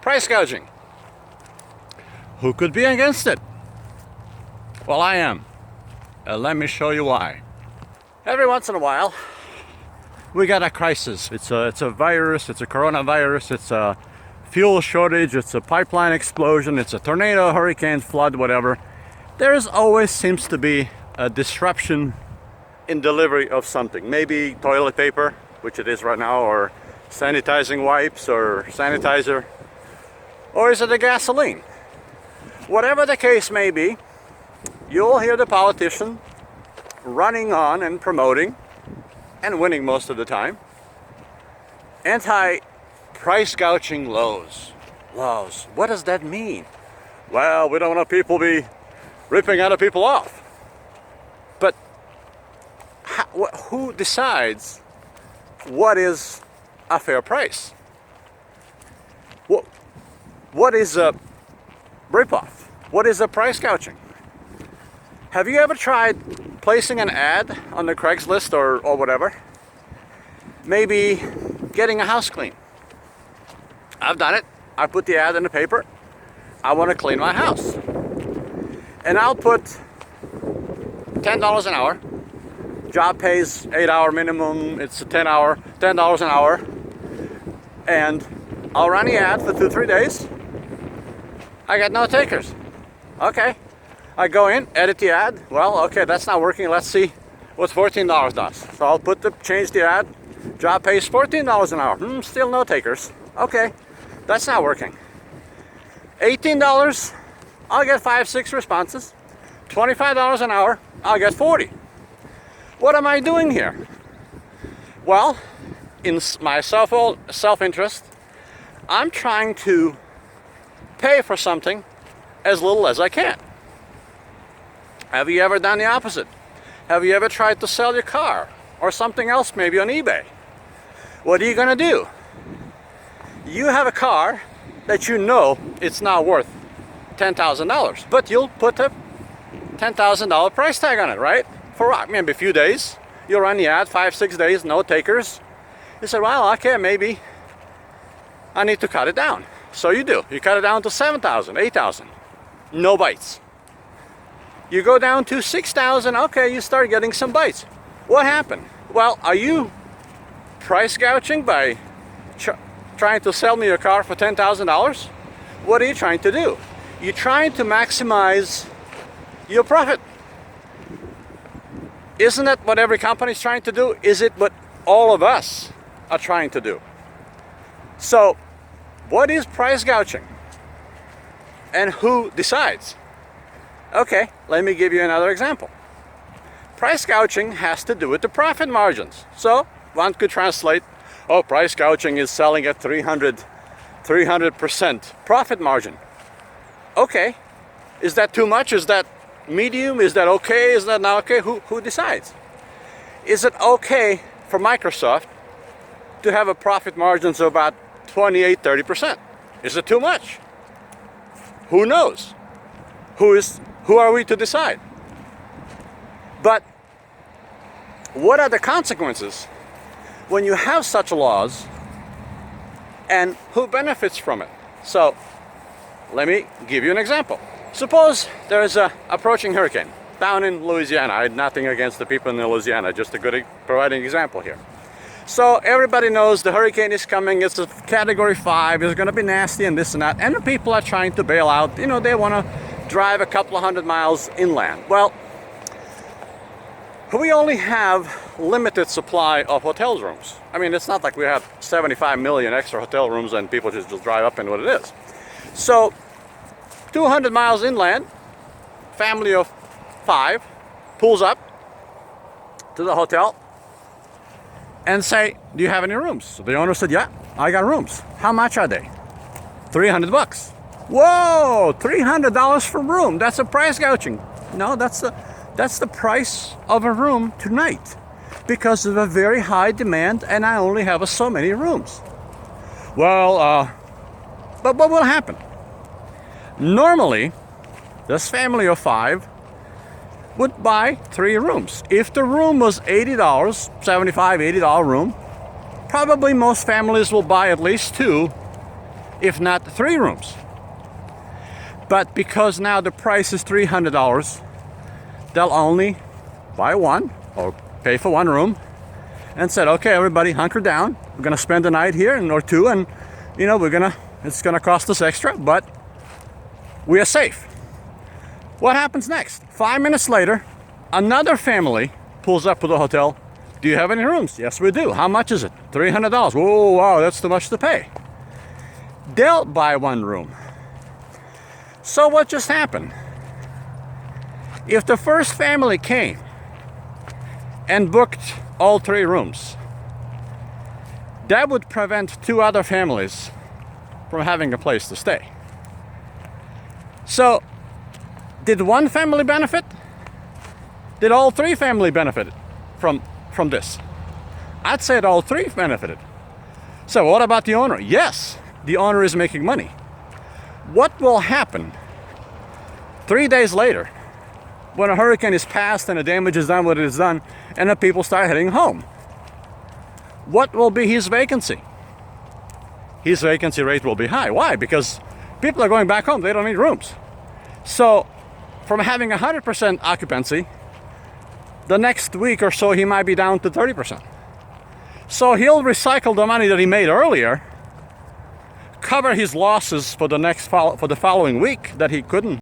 Price gouging. Who could be against it? Well, I am. Let me show you why. Every once in a while, we got a crisis. It's a virus, it's a coronavirus, it's a fuel shortage, it's a pipeline explosion, it's a tornado, hurricane, flood, whatever. There's always seems to be a disruption in delivery of something. Maybe toilet paper, which it is right now, or sanitizing wipes or sanitizer, or is it the gasoline? Whatever the case may be, you'll hear the politician running on and promoting, and winning most of the time, anti-price gouging laws. What does that mean? Well, we don't want people be ripping other people off. But who decides what is a fair price? What is a rip-off? What is a price gouging? Have you ever tried placing an ad on the Craigslist or whatever? Maybe getting a house clean. I've done it. I put the ad in the paper. I want to clean my house. And I'll put $10 an hour. Job pays 8-hour minimum. It's a $10 an hour. And I'll run the ad for 2-3 days. I got no takers. Okay. I go in, edit the ad. Well, okay, that's not working. Let's see what $14 does. So I'll change the ad. Job pays $14 an hour. Still no takers. Okay, that's not working. $18, I'll get 5-6 responses. $25 an hour, I'll get 40. What am I doing here? Well, in my self-interest, I'm trying to pay for something as little as I can. Have you ever done the opposite? Have you ever tried to sell your car or something else, maybe on eBay? What are you gonna do? You have a car that you know it's not worth $10,000, but you'll put a $10,000 price tag on it, right? For maybe a few days. You'll run the ad, 5-6 days, no takers. You say, well, okay, maybe I need to cut it down. So you do. You cut it down to 7,000, 8,000. No bites. You go down to 6,000, okay, you start getting some bites. What happened? Well, are you price gouging by trying to sell me a car for $10,000? What are you trying to do? You're trying to maximize your profit. Isn't that what every company is trying to do? Is it what all of us are trying to do? So, what is price gouging? And who decides? Okay, let me give you another example. Price gouging has to do with the profit margins. So one could translate, oh, price gouging is selling at 300% profit margin. Okay, is that too much? Is that medium? Is that okay? Is that not okay? Who decides? Is it okay for Microsoft to have a profit margins of about 28-30%? Is it too much? Who knows? Who are we to decide? But what are the consequences when you have such laws, and who benefits from it? So let me give you an example. Suppose there is a approaching hurricane down in Louisiana. I had nothing against the people in Louisiana, just a good providing example here. So everybody knows the hurricane is coming. It's a category 5. It's going to be nasty and this and that. And the people are trying to bail out. You know, they want to drive a couple of 100 miles inland. Well, we only have limited supply of hotel rooms. I mean, it's not like we have 75 million extra hotel rooms and people just drive up in what it is. So 200 miles inland, family of 5 pulls up to the hotel and say, do you have any rooms? So the owner said, yeah, I got rooms. How much are they? $300. Whoa, $300 for a room. That's a price gouging. No, that's the price of a room tonight because of a very high demand and I only have so many rooms. Well, but what will happen? Normally, this family of 5 would buy 3 rooms. If the room was $80, $75, $80 room, probably most families will buy at least 2 if not 3 rooms. But because now the price is $300, they'll only buy one or pay for 1 room and said, okay, everybody hunker down. We're gonna spend the night here or 2, and you know, it's gonna cost us extra, but we are safe. What happens next? 5 minutes later, another family pulls up to the hotel. Do you have any rooms? Yes, we do. How much is it? $300. Whoa, wow, that's too much to pay. They'll buy 1 room. So what just happened? If the first family came and booked all 3 rooms, that would prevent 2 other families from having a place to stay. So, did 1 family benefit? Did all 3 family benefit from this? I'd say all 3 benefited. So what about the owner? Yes, the owner is making money. What will happen 3 days later when a hurricane is past and the damage is done what it is done and the people start heading home? What will be his vacancy? His vacancy rate will be high. Why? Because people are going back home. They don't need rooms. So from having 100% occupancy, the next week or so he might be down to 30%. So he'll recycle the money that he made earlier, cover his losses for the following week that he couldn't